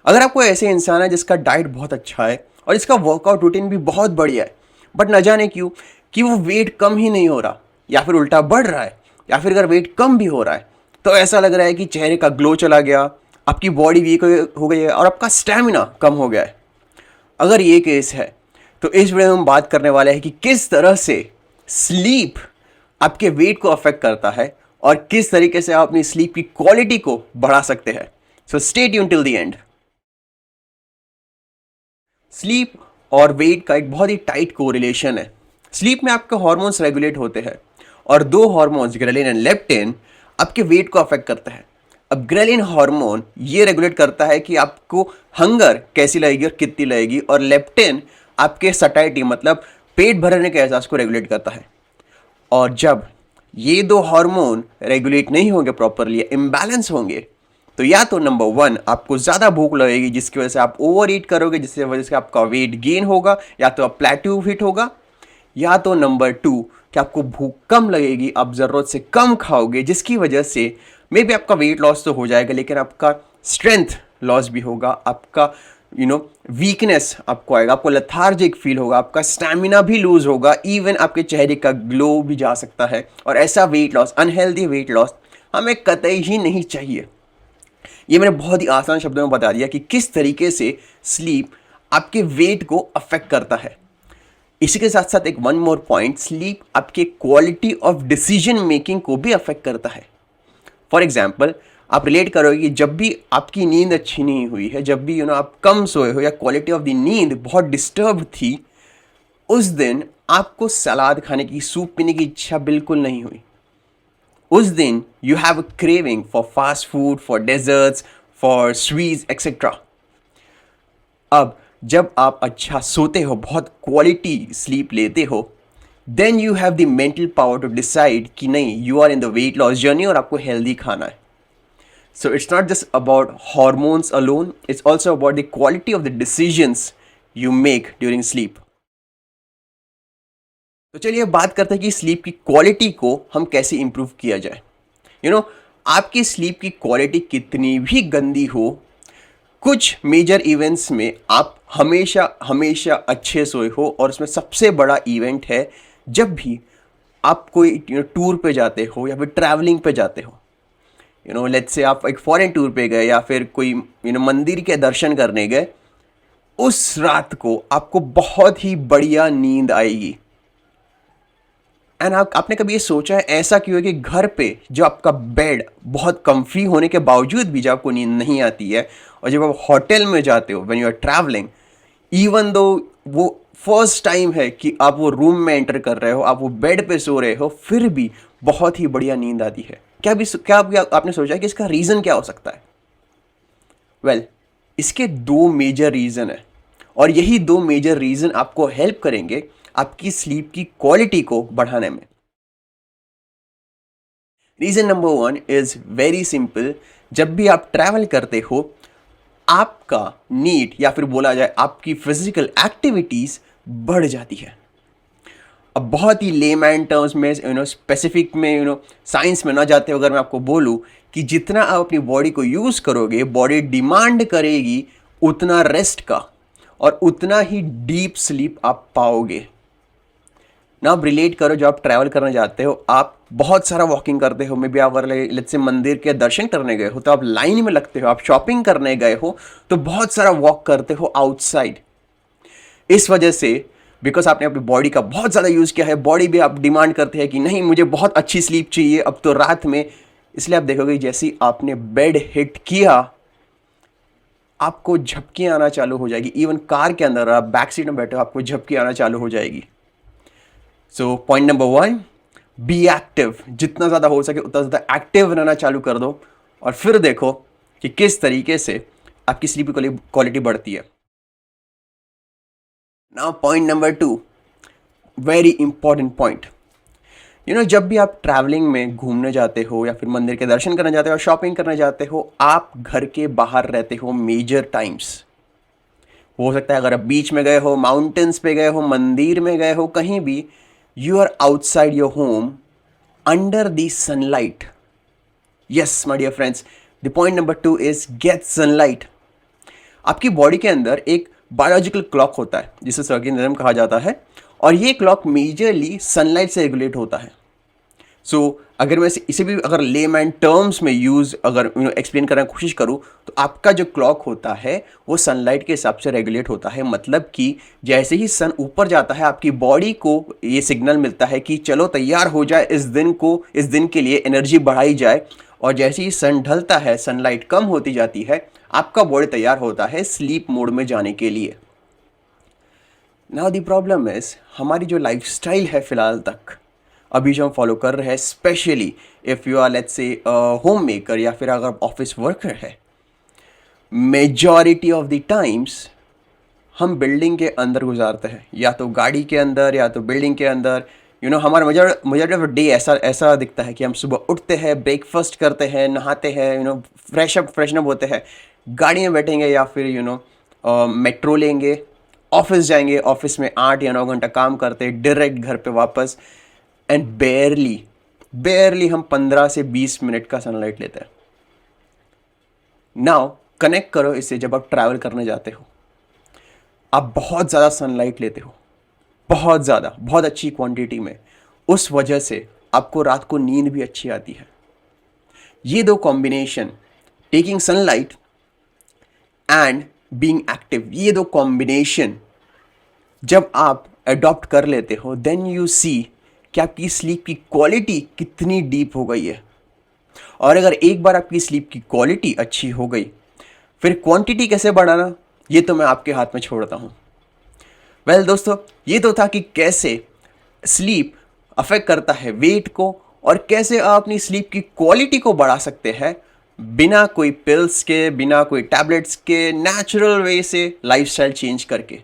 अगर आपको ऐसे इंसान है जिसका डाइट बहुत अच्छा है और इसका वर्कआउट रूटीन भी बहुत बढ़िया है, बट न जाने क्यों कि वो वेट कम ही नहीं हो रहा या फिर उल्टा बढ़ रहा है, या फिर अगर वेट कम भी हो रहा है तो ऐसा लग रहा है कि चेहरे का ग्लो चला गया, आपकी बॉडी वीक हो गई है और आपका स्टैमिना कम हो गया है। अगर ये केस है तो इस वीडियो में हम बात करने वाले हैं कि किस तरह से स्लीप आपके वेट को अफेक्ट करता है और किस तरीके से आप अपनी स्लीप की क्वालिटी को बढ़ा सकते हैं। So stay tune till the end. Sleep और वेट का एक बहुत ही टाइट कोरिलेशन है। स्लीप में आपके हार्मोन्स रेगुलेट होते हैं और दो हार्मोन्स ग्रेलिन एंड लेप्टिन आपके वेट को अफेक्ट करते हैं। अब ग्रेलिन हार्मोन ये रेगुलेट करता है कि आपको हंगर कैसी लगेगी और कितनी लगेगी, और लेप्टिन आपके सटाइटी मतलब पेट भरने के एहसास को रेगुलेट करता है। और जब ये दो हार्मोन रेगुलेट नहीं होंगे प्रॉपरली, इम्बैलेंस होंगे, तो या तो नंबर 1 आपको ज़्यादा भूख लगेगी जिसकी वजह से आप ओवर ईट करोगे, जिसकी वजह से आपका वेट गेन होगा या तो आप प्लेट्यू हिट होगा, या तो नंबर 2 कि आपको भूख कम लगेगी, आप ज़रूरत से कम खाओगे जिसकी वजह से मे बी आपका वेट लॉस तो हो जाएगा लेकिन आपका स्ट्रेंथ लॉस भी होगा, आपका वीकनेस आपको आएगा, आपको लेथार्जिक फील होगा, आपका स्टैमिना भी लूज होगा, इवन आपके चेहरे का ग्लो भी जा सकता है। और ऐसा weight loss, unhealthy weight loss हमें कतई ही नहीं चाहिए। ये मैंने बहुत ही आसान शब्दों में बता दिया कि किस तरीके से स्लीप आपके वेट को अफेक्ट करता है। इसी के साथ साथ एक वन मोर पॉइंट, स्लीप आपके क्वालिटी ऑफ डिसीजन मेकिंग को भी अफेक्ट करता है। फॉर एग्जाम्पल, आप रिलेट करोगे कि जब भी आपकी नींद अच्छी नहीं हुई है, जब भी आप कम सोए हो या क्वालिटी ऑफ द नींद बहुत डिस्टर्ब थी, उस दिन आपको सलाद खाने की, सूप पीने की इच्छा बिल्कुल नहीं हुई। उस दिन you have a craving for fast food, for desserts, for sweets etcetera. अब जब आप अच्छा सोते हो, बहुत क्वालिटी स्लीप लेते हो, then you have the mental power to decide कि नहीं, you are in the weight loss journey और आपको हेल्दी खाना है। So it's not just about hormones alone, it's also about the quality of the decisions you make during sleep. तो चलिए अब बात करते हैं कि स्लीप की क्वालिटी को हम कैसे इंप्रूव किया जाए। आपकी स्लीप की क्वालिटी कितनी भी गंदी हो, कुछ मेजर इवेंट्स में आप हमेशा हमेशा अच्छे सोए हो, और उसमें सबसे बड़ा इवेंट है जब भी आप कोई टूर पे जाते हो या फिर ट्रैवलिंग पे जाते हो। लेट्स से आप एक फॉरेन टूर पे गए या फिर कोई मंदिर के दर्शन करने गए, उस रात को आपको बहुत ही बढ़िया नींद आएगी। एंड आपने कभी ये सोचा है ऐसा क्यों है कि घर पे जो आपका बेड बहुत कम्फी होने के बावजूद भी जब आपको नींद नहीं आती है, और जब आप होटल में जाते हो when you are travelling, even though वो फर्स्ट टाइम है कि आप वो रूम में एंटर कर रहे हो, आप वो बेड पे सो रहे हो, फिर भी बहुत ही बढ़िया नींद आती है। क्या आपने सोचा कि इसका रीज़न क्या हो सकता है? वेल, इसके दो मेजर रीज़न है और यही दो मेजर रीज़न आपको हेल्प करेंगे आपकी स्लीप की क्वालिटी को बढ़ाने में। Reason number 1 is very simple. जब भी आप ट्रैवल करते हो, आपका नीड या फिर बोला जाए आपकी फिजिकल एक्टिविटीज़ बढ़ जाती है। अब बहुत ही लेमैन टर्म्स में, स्पेसिफिक में, साइंस में ना जाते हो, अगर मैं आपको बोलूँ कि जितना आप अपनी बॉडी को यूज़ करोगे, बॉडी डिमांड करेगी उतना रेस्ट का और उतना ही डीप स्लीप आप पाओगे ना। आप रिलेट करो, जब आप ट्रैवल करने जाते हो, आप बहुत सारा वॉकिंग करते हो, मे बी आप लेट्स से मंदिर के दर्शन करने गए हो तो आप लाइन में लगते हो, आप शॉपिंग करने गए हो तो बहुत सारा वॉक करते हो आउटसाइड। इस वजह से बिकॉज आपने अपनी बॉडी का बहुत ज़्यादा यूज़ किया है, बॉडी भी आप डिमांड करते हैं कि नहीं, मुझे बहुत अच्छी स्लीप चाहिए अब तो रात में। इसलिए आप देखोगे जैसे ही आपने बेड हिट किया, आपको झपकी आना चालू हो जाएगी। इवन कार के अंदर आप बैक सीट में बैठे हो, आपको झपकी आना चालू हो जाएगी। So point number 1, be active. जितना ज़्यादा हो सके उतना ज़्यादा एक्टिव रहना चालू कर दो और फिर देखो कि किस तरीके से आपकी स्लीप क्वालिटी बढ़ती है। Now point number 2, very important point. जब भी आप ट्रैवलिंग में घूमने जाते हो या फिर मंदिर के दर्शन करने जाते हो, शॉपिंग करने जाते हो, आप घर के बाहर रहते हो मेजर टाइम्स। हो सकता है अगर आप बीच में गए हो, माउंटेन्स पे गए हो, मंदिर में गए हो, कहीं भी, you are outside your home under the sunlight. Yes, my dear friends, the point number 2 is get sunlight. आपकी बॉडी के अंदर एक बायोलॉजिकल क्लॉक होता है जिसे सर्केडियन रिदम कहा जाता है, और ये क्लॉक मेजरली सनलाइट से रेगुलेट होता है। सो अगर मैं इसे भी अगर लेमैन टर्म्स में यूज़ अगर एक्सप्लेन करने की कोशिश करूँ, तो आपका जो क्लॉक होता है वो सनलाइट के हिसाब से रेगुलेट होता है। मतलब कि जैसे ही सन ऊपर जाता है आपकी बॉडी को ये सिग्नल मिलता है कि चलो तैयार हो जाए, इस दिन के लिए एनर्जी बढ़ाई जाए। और जैसे ही सन ढलता है, सनलाइट कम होती जाती है, आपका बॉडी तैयार होता है स्लीप मोड में जाने के लिए। नाउ द प्रॉब्लम इज, हमारी जो लाइफस्टाइल है फिलहाल तक अभी जो हम फॉलो कर रहे हैं, specially if you are let's say home maker या फिर अगर ऑफिस वर्कर है, मेजॉरिटी ऑफ द टाइम्स हम बिल्डिंग के अंदर गुजारते हैं, या तो गाड़ी के अंदर या तो बिल्डिंग के अंदर। हमारा मेजॉरिटी ऑफ डे ऐसा दिखता है कि हम सुबह उठते हैं, ब्रेकफास्ट करते हैं, नहाते हैं, फ्रेशन अप होते हैं, गाड़ी में बैठेंगे या फिर मेट्रो लेंगे, ऑफिस जाएंगे, ऑफिस में 8 या 9 घंटा काम करते हैं, डायरेक्ट घर पे वापस, एंड बेयरली हम 15 से 20 मिनट का सनलाइट लेते हैं। नाउ कनेक्ट करो इसे, जब आप ट्रैवल करने जाते हो आप बहुत ज़्यादा सनलाइट लेते हो, बहुत ज़्यादा, बहुत अच्छी क्वांटिटी में, उस वजह से आपको रात को नींद भी अच्छी आती है। ये दो combination, taking sunlight and being active, ये दो कॉम्बिनेशन जब आप अडॉप्ट कर लेते हो, देन यू सी कि आपकी स्लीप की क्वालिटी कितनी डीप हो गई है। और अगर एक बार आपकी स्लीप की क्वालिटी अच्छी हो गई, फिर क्वांटिटी कैसे बढ़ाना, ये तो मैं आपके हाथ में छोड़ता हूँ। वेल दोस्तों, ये तो था कि कैसे स्लीप अफेक्ट करता है वेट को, और कैसे आप अपनी स्लीप की क्वालिटी को बढ़ा सकते हैं बिना कोई पिल्स के, बिना कोई टैबलेट्स के, नेचुरल वे से लाइफस्टाइल चेंज करके।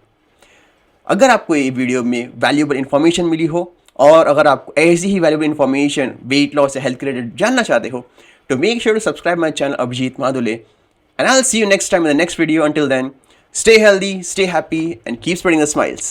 अगर आपको ये वीडियो में वैल्यूएबल इन्फॉर्मेशन मिली हो, और अगर आपको ऐसी ही वैल्यूएबल इन्फॉर्मेशन वेट लॉस या हेल्थ के रिलेटेड जानना चाहते हो, तो make sure to subscribe my channel Abhijeet Madhule, and I will see you next time in the next video. Until then, stay healthy, stay happy, and keep spreading the smiles.